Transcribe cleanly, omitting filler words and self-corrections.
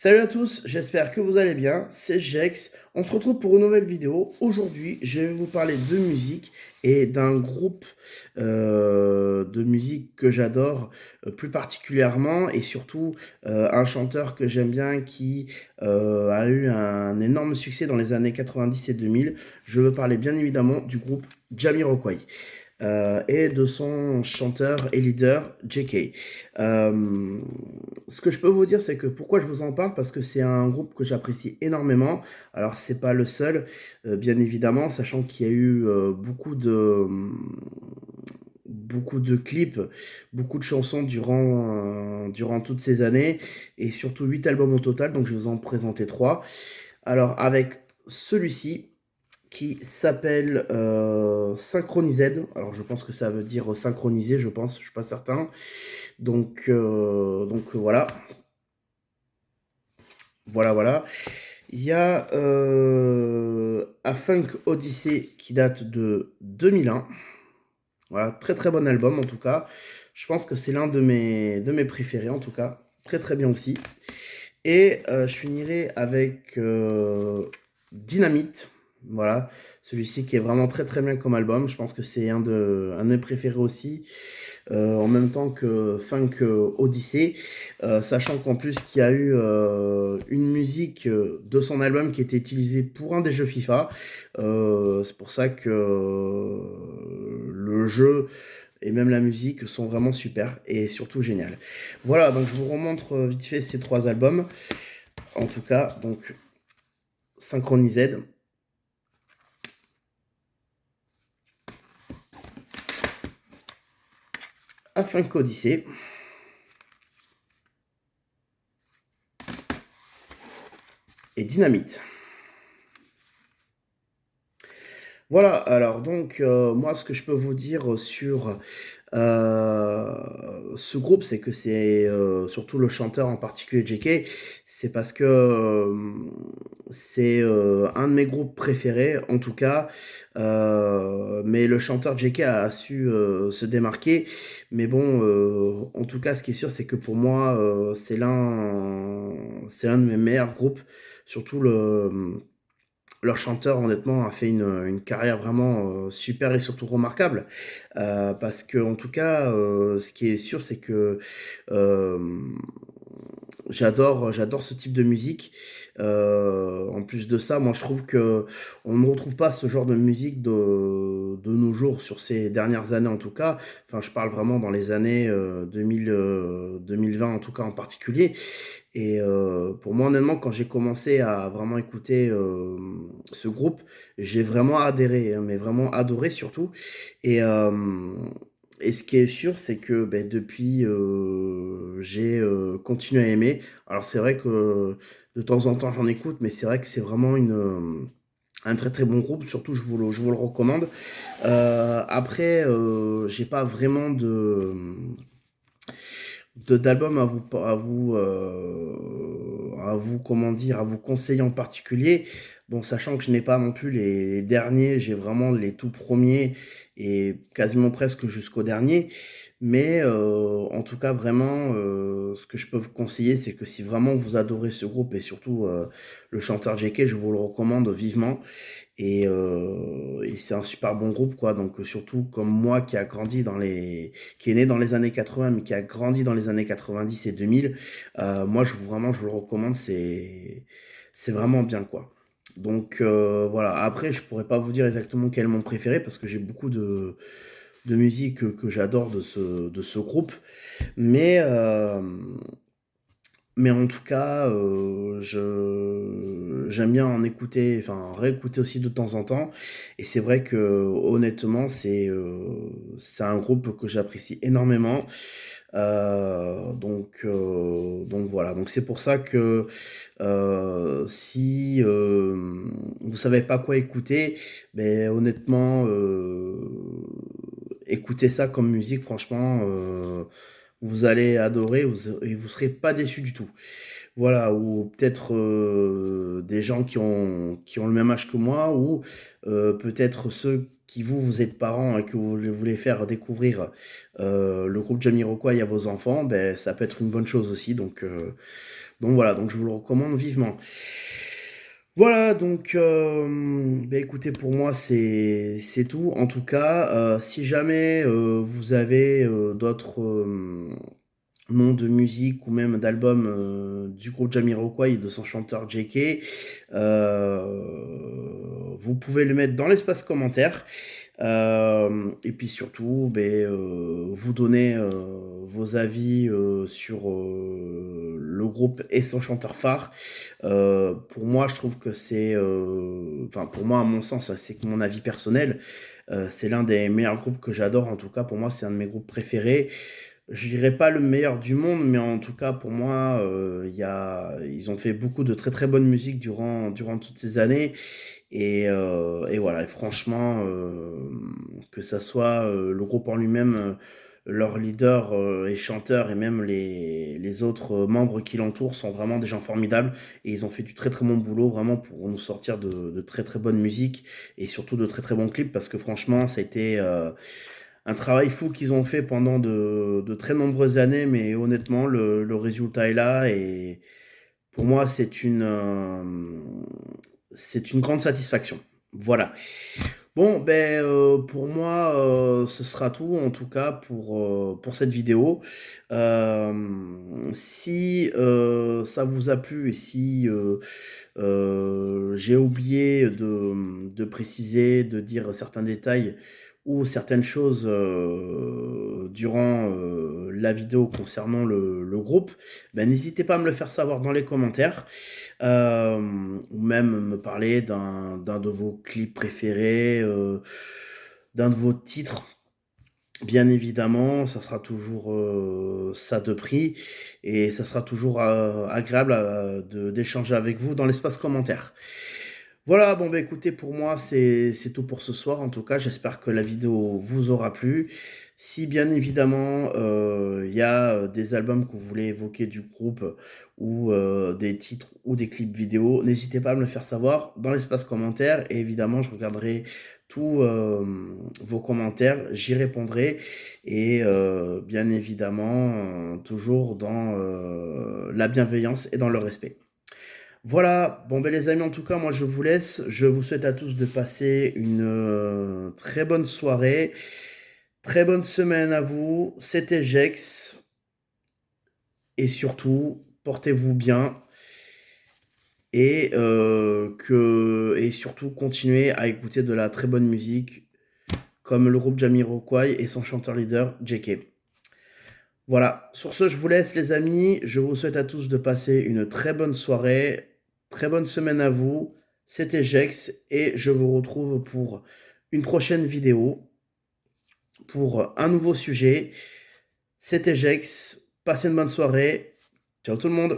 Salut à tous, j'espère que vous allez bien, c'est Jex. On se retrouve pour une nouvelle vidéo. Aujourd'hui, je vais vous parler de musique et d'un groupe de musique que j'adore plus particulièrement et surtout un chanteur que j'aime bien qui a eu un énorme succès dans les années 90 et 2000. Je veux parler bien évidemment du groupe Jamiroquai et de son chanteur et leader JK. Euh, Ce que je peux vous dire, c'est que pourquoi je vous en parle, parce que c'est un groupe que j'apprécie énormément. Alors, c'est pas le seul, bien évidemment, sachant qu'il y a eu beaucoup de clips, beaucoup de chansons durant toutes ces années, et surtout 8 albums au total, donc je vais vous en présenter 3. Alors, avec celui-ci, qui s'appelle Synchronised. Alors, je pense que ça veut dire synchroniser, je pense, je suis pas certain. Donc voilà, voilà. Il y a A Funk Odyssey qui date de 2001. Voilà, très très bon album en tout cas. Je pense que c'est l'un de mes préférés en tout cas. Très très bien aussi. Et je finirai avec Dynamite. Voilà, celui-ci qui est vraiment très très bien comme album. Je pense que c'est un de mes préférés aussi. En même temps que Funk Odyssey, sachant qu'en plus qu'il y a eu une musique de son album qui était utilisée pour un des jeux FIFA. C'est pour ça que le jeu et même la musique sont vraiment super et surtout génial. Voilà, donc je vous remontre vite fait ces 3 albums. En tout cas, donc Synchronised, A Funk Odyssey et Dynamite. Voilà, alors donc moi ce que je peux vous dire sur ce groupe, c'est que c'est surtout le chanteur en particulier JK, c'est parce que c'est un de mes groupes préférés en tout cas, mais le chanteur JK a su se démarquer, mais bon, en tout cas ce qui est sûr c'est que pour moi c'est l'un de mes meilleurs groupes, surtout leur chanteur, honnêtement, a fait une carrière vraiment super et surtout remarquable. Parce que, en tout cas, ce qui est sûr, c'est que euh, j'adore ce type de musique. En plus de ça, moi, je trouve que on ne retrouve pas ce genre de musique de nos jours, sur ces dernières années en tout cas. Enfin, je parle vraiment dans les années 2000, 2020 en tout cas en particulier. Et pour moi, honnêtement, quand j'ai commencé à vraiment écouter ce groupe, j'ai vraiment adhéré, hein, mais vraiment adoré surtout. Et, euh, et ce qui est sûr, c'est que ben, depuis, j'ai continué à aimer. Alors c'est vrai que de temps en temps, j'en écoute, mais c'est vrai que c'est vraiment un très très bon groupe. Surtout, je vous le recommande. Après, j'ai pas vraiment d'albums à vous comment dire, à vous conseiller en particulier. Bon, sachant que je n'ai pas non plus les derniers, j'ai vraiment les tout premiers et quasiment presque jusqu'au dernier. Mais en tout cas, vraiment, ce que je peux vous conseiller, c'est que si vraiment vous adorez ce groupe et surtout le chanteur JK, je vous le recommande vivement. Et c'est un super bon groupe, quoi. Donc, surtout comme moi qui est né dans les années 80, mais qui a grandi dans les années 90 et 2000, moi, vraiment, je vous le recommande. C'est vraiment bien, quoi. Donc, voilà. Après, je pourrais pas vous dire exactement quel est mon préféré parce que j'ai beaucoup de musique que j'adore de ce groupe. Mais, mais en tout cas, j'aime bien en écouter, enfin réécouter aussi de temps en temps. Et c'est vrai que honnêtement, c'est un groupe que j'apprécie énormément. Donc voilà. Donc c'est pour ça que si vous savez pas quoi écouter, ben honnêtement, écoutez ça comme musique. Franchement, vous allez adorer et vous serez pas déçu du tout. Voilà, ou peut-être des gens qui ont le même âge que moi, ou peut-être ceux qui vous êtes parents et que vous voulez faire découvrir le groupe Jamiroquai à vos enfants, ben, ça peut être une bonne chose aussi. Donc Donc voilà, donc je vous le recommande vivement. Voilà, donc bah, écoutez, pour moi, c'est tout. En tout cas, si jamais vous avez d'autres noms de musique ou même d'albums du groupe Jamiroquai et de son chanteur JK, vous pouvez le mettre dans l'espace commentaire. Et puis surtout, vous donner vos avis sur le groupe et son chanteur phare. Pour moi, je trouve que enfin pour moi, à mon sens, ça c'est que mon avis personnel, c'est l'un des meilleurs groupes que j'adore. En tout cas, pour moi, c'est un de mes groupes préférés. Je dirais pas le meilleur du monde, mais en tout cas, pour moi, ils ont fait beaucoup de très très bonne musique durant toutes ces années. Et voilà, et franchement, que ça soit le groupe en lui-même, leur leader et chanteur, et même les autres membres qui l'entourent sont vraiment des gens formidables. Et ils ont fait du très très bon boulot, vraiment, pour nous sortir de très très bonne musique, et surtout de très très bons clips, parce que franchement, ça a été un travail fou qu'ils ont fait pendant de très nombreuses années, mais honnêtement, le résultat est là, et pour moi, c'est une grande satisfaction. Voilà. Bon, pour moi, ce sera tout, en tout cas, pour cette vidéo. Si ça vous a plu, et si j'ai oublié de préciser, de dire certains détails ou certaines choses durant la vidéo concernant le groupe, ben, n'hésitez pas à me le faire savoir dans les commentaires, ou même me parler d'un de vos clips préférés, d'un de vos titres. Bien évidemment, ça sera toujours ça de prix, et ça sera toujours agréable d'échanger avec vous dans l'espace commentaire. Voilà, bon bah écoutez, pour moi c'est tout pour ce soir. En tout cas, j'espère que la vidéo vous aura plu. Si bien évidemment il y a des albums que vous voulez évoquer du groupe, ou des titres ou des clips vidéo, n'hésitez pas à me le faire savoir dans l'espace commentaire, et évidemment je regarderai tous vos commentaires, j'y répondrai, et bien évidemment toujours dans la bienveillance et dans le respect. Voilà, bon ben les amis, en tout cas, moi je vous laisse. Je vous souhaite à tous de passer une très bonne soirée, très bonne semaine à vous. C'était Jex, et surtout, portez-vous bien, et surtout continuez à écouter de la très bonne musique comme le groupe Jamiroquai et son chanteur leader JK. Voilà, sur ce, je vous laisse les amis. Je vous souhaite à tous de passer une très bonne soirée, très bonne semaine à vous. C'était Jex, et je vous retrouve pour une prochaine vidéo, pour un nouveau sujet. C'était Jex, passez une bonne soirée. Ciao tout le monde.